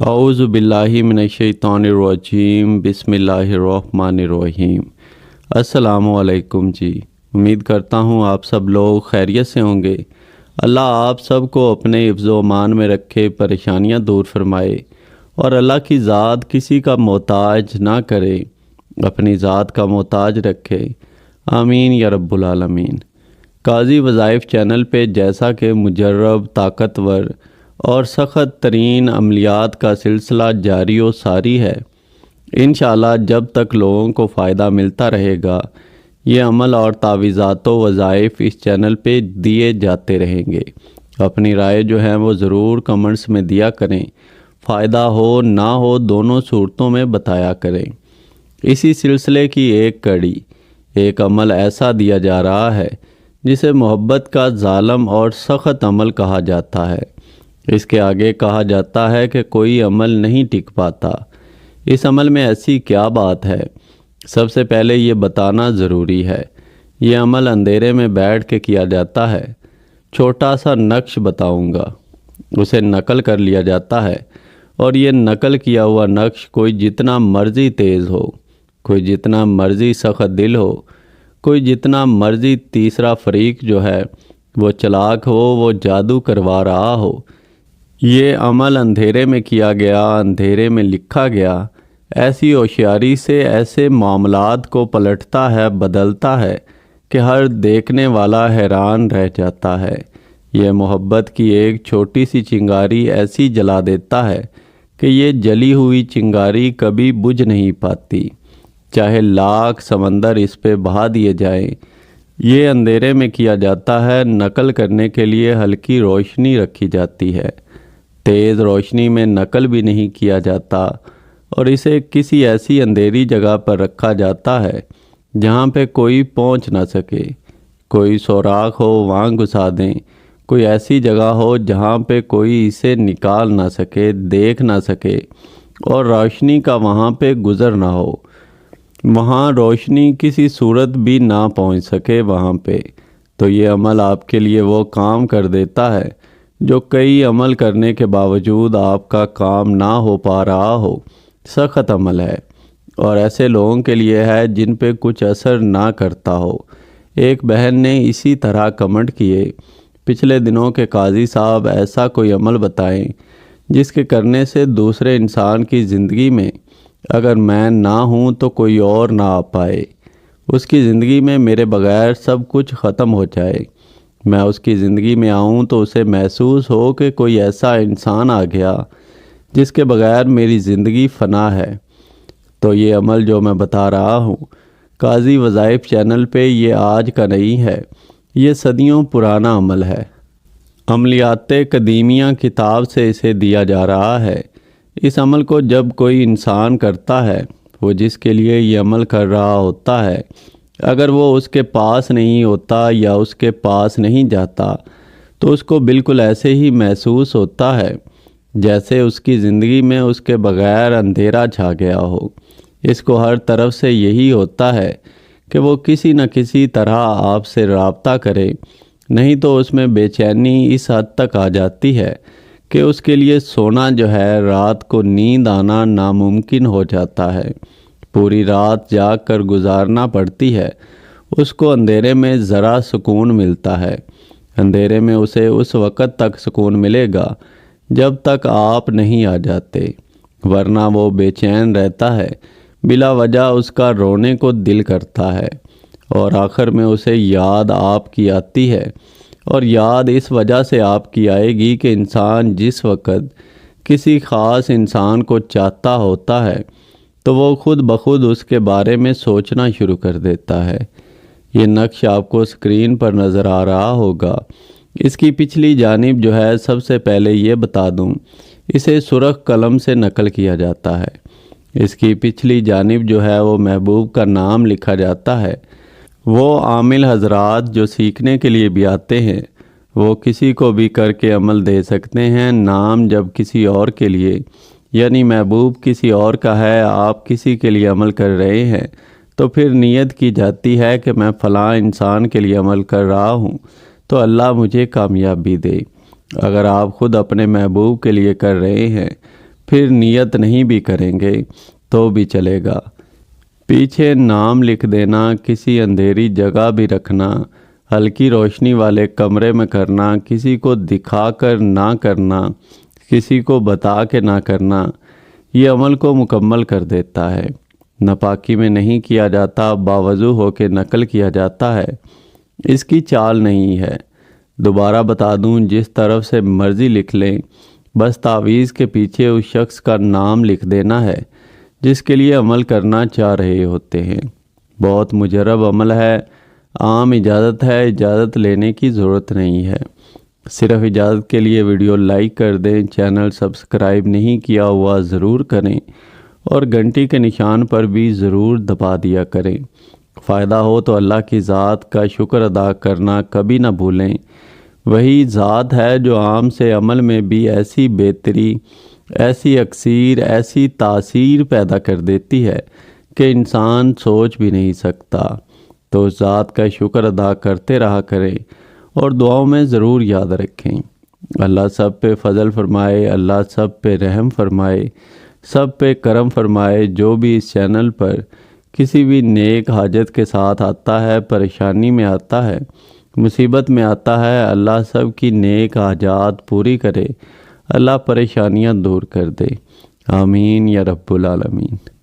اعوذ باللہ من الشیطان الرجیم بسم اللہ الرحمن الرحیم۔ السلام علیکم جی، امید کرتا ہوں آپ سب لوگ خیریت سے ہوں گے۔ اللہ آپ سب کو اپنے حفظ و امان میں رکھے، پریشانیاں دور فرمائے اور اللہ کی ذات کسی کا محتاج نہ کرے، اپنی ذات کا محتاج رکھے، آمین یا رب العالمین۔ قاضی وظائف چینل پہ جیسا کہ مجرب، طاقتور اور سخت ترین عملیات کا سلسلہ جاری و ساری ہے، انشاءاللہ جب تک لوگوں کو فائدہ ملتا رہے گا یہ عمل اور تعویذات و وظائف اس چینل پہ دیے جاتے رہیں گے۔ اپنی رائے جو ہے وہ ضرور کمنٹس میں دیا کریں، فائدہ ہو نہ ہو دونوں صورتوں میں بتایا کریں۔ اسی سلسلے کی ایک کڑی، ایک عمل ایسا دیا جا رہا ہے جسے محبت کا ظالم اور سخت عمل کہا جاتا ہے۔ اس کے آگے کہا جاتا ہے کہ کوئی عمل نہیں ٹک پاتا۔ اس عمل میں ایسی کیا بات ہے؟ سب سے پہلے یہ بتانا ضروری ہے، یہ عمل اندھیرے میں بیٹھ کے کیا جاتا ہے۔ چھوٹا سا نقش بتاؤں گا، اسے نقل کر لیا جاتا ہے، اور یہ نقل کیا ہوا نقش کوئی جتنا مرضی تیز ہو، کوئی جتنا مرضی سخت دل ہو، کوئی جتنا مرضی تیسرا فریق جو ہے وہ چلاک ہو، وہ جادو کروا رہا ہو، یہ عمل اندھیرے میں کیا گیا، اندھیرے میں لکھا گیا، ایسی ہوشیاری سے ایسے معاملات کو پلٹتا ہے، بدلتا ہے کہ ہر دیکھنے والا حیران رہ جاتا ہے۔ یہ محبت کی ایک چھوٹی سی چنگاری ایسی جلا دیتا ہے کہ یہ جلی ہوئی چنگاری کبھی بجھ نہیں پاتی، چاہے لاکھ سمندر اس پہ بہا دیے جائیں۔ یہ اندھیرے میں کیا جاتا ہے، نقل کرنے کے لیے ہلکی روشنی رکھی جاتی ہے، تیز روشنی میں نقل بھی نہیں کیا جاتا، اور اسے کسی ایسی اندھیری جگہ پر رکھا جاتا ہے جہاں پہ کوئی پہنچ نہ سکے، کوئی سوراخ ہو وہاں گھسا دیں، کوئی ایسی جگہ ہو جہاں پہ کوئی اسے نکال نہ سکے، دیکھ نہ سکے، اور روشنی کا وہاں پہ گزر نہ ہو، وہاں روشنی کسی صورت بھی نہ پہنچ سکے وہاں پہ۔ تو یہ عمل آپ کے لیے وہ کام کر دیتا ہے جو کئی عمل کرنے کے باوجود آپ کا کام نہ ہو پا رہا ہو۔ سخت عمل ہے اور ایسے لوگوں کے لیے ہے جن پہ کچھ اثر نہ کرتا ہو۔ ایک بہن نے اسی طرح کمنٹ کیے، پچھلے دنوں کے قاضی صاحب ایسا کوئی عمل بتائیں جس کے کرنے سے دوسرے انسان کی زندگی میں اگر میں نہ ہوں تو کوئی اور نہ آ پائے، اس کی زندگی میں میرے بغیر سب کچھ ختم ہو جائے، میں اس کی زندگی میں آؤں تو اسے محسوس ہو کہ کوئی ایسا انسان آ گیا جس کے بغیر میری زندگی فنا ہے۔ تو یہ عمل جو میں بتا رہا ہوں قاضی وظائف چینل پہ یہ آج کا نہیں ہے، یہ صدیوں پرانا عمل ہے۔ عملیات قدیمیہ کتاب سے اسے دیا جا رہا ہے۔ اس عمل کو جب کوئی انسان کرتا ہے، وہ جس کے لیے یہ عمل کر رہا ہوتا ہے، اگر وہ اس کے پاس نہیں ہوتا یا اس کے پاس نہیں جاتا تو اس کو بالکل ایسے ہی محسوس ہوتا ہے جیسے اس کی زندگی میں اس کے بغیر اندھیرا چھا گیا ہو۔ اس کو ہر طرف سے یہی ہوتا ہے کہ وہ کسی نہ کسی طرح آپ سے رابطہ کرے، نہیں تو اس میں بے چینی اس حد تک آ جاتی ہے کہ اس کے لیے سونا جو ہے، رات کو نیند آنا ناممکن ہو جاتا ہے، پوری رات جاگ کر گزارنا پڑتی ہے۔ اس کو اندھیرے میں ذرا سکون ملتا ہے، اندھیرے میں اسے اس وقت تک سکون ملے گا جب تک آپ نہیں آ جاتے، ورنہ وہ بے چین رہتا ہے، بلا وجہ اس کا رونے کو دل کرتا ہے، اور آخر میں اسے یاد آپ کی آتی ہے، اور یاد اس وجہ سے آپ کی آئے گی کہ انسان جس وقت کسی خاص انسان کو چاہتا ہوتا ہے تو وہ خود بخود اس کے بارے میں سوچنا شروع کر دیتا ہے۔ یہ نقش آپ کو اسکرین پر نظر آ رہا ہوگا۔ اس کی پچھلی جانب جو ہے، سب سے پہلے یہ بتا دوں، اسے سرخ قلم سے نقل کیا جاتا ہے۔ اس کی پچھلی جانب جو ہے وہ محبوب کا نام لکھا جاتا ہے۔ وہ عامل حضرات جو سیکھنے کے لیے بھی آتے ہیں وہ کسی کو بھی کر کے عمل دے سکتے ہیں۔ نام جب کسی اور کے لیے، یعنی محبوب کسی اور کا ہے، آپ کسی کے لیے عمل کر رہے ہیں تو پھر نیت کی جاتی ہے کہ میں فلاں انسان کے لیے عمل کر رہا ہوں تو اللہ مجھے کامیابی دے۔ اگر آپ خود اپنے محبوب کے لیے کر رہے ہیں، پھر نیت نہیں بھی کریں گے تو بھی چلے گا۔ پیچھے نام لکھ دینا، کسی اندھیری جگہ بھی رکھنا، ہلکی روشنی والے کمرے میں کرنا، کسی کو دکھا کر نہ کرنا، کسی کو بتا کے نہ کرنا، یہ عمل کو مکمل کر دیتا ہے۔ ناپاکی میں نہیں کیا جاتا، باوضو ہو کے نقل کیا جاتا ہے۔ اس کی چال نہیں ہے۔ دوبارہ بتا دوں، جس طرف سے مرضی لکھ لیں، بس تعویذ کے پیچھے اس شخص کا نام لکھ دینا ہے جس کے لیے عمل کرنا چاہ رہے ہوتے ہیں۔ بہت مجرب عمل ہے، عام اجازت ہے، اجازت لینے کی ضرورت نہیں ہے۔ صرف اجازت کے لیے ویڈیو لائک کر دیں، چینل سبسکرائب نہیں کیا ہوا ضرور کریں اور گھنٹی کے نشان پر بھی ضرور دبا دیا کریں۔ فائدہ ہو تو اللہ کی ذات کا شکر ادا کرنا کبھی نہ بھولیں۔ وہی ذات ہے جو عام سے عمل میں بھی ایسی بہتری، ایسی اکثیر، ایسی تاثیر پیدا کر دیتی ہے کہ انسان سوچ بھی نہیں سکتا۔ تو اس ذات کا شکر ادا کرتے رہا کریں اور دعاؤں میں ضرور یاد رکھیں۔ اللہ سب پہ فضل فرمائے، اللہ سب پہ رحم فرمائے، سب پہ کرم فرمائے۔ جو بھی اس چینل پر کسی بھی نیک حاجت کے ساتھ آتا ہے، پریشانی میں آتا ہے، مصیبت میں آتا ہے، اللہ سب کی نیک حاجات پوری کرے، اللہ پریشانیاں دور کر دے۔ آمین یا رب العالمین۔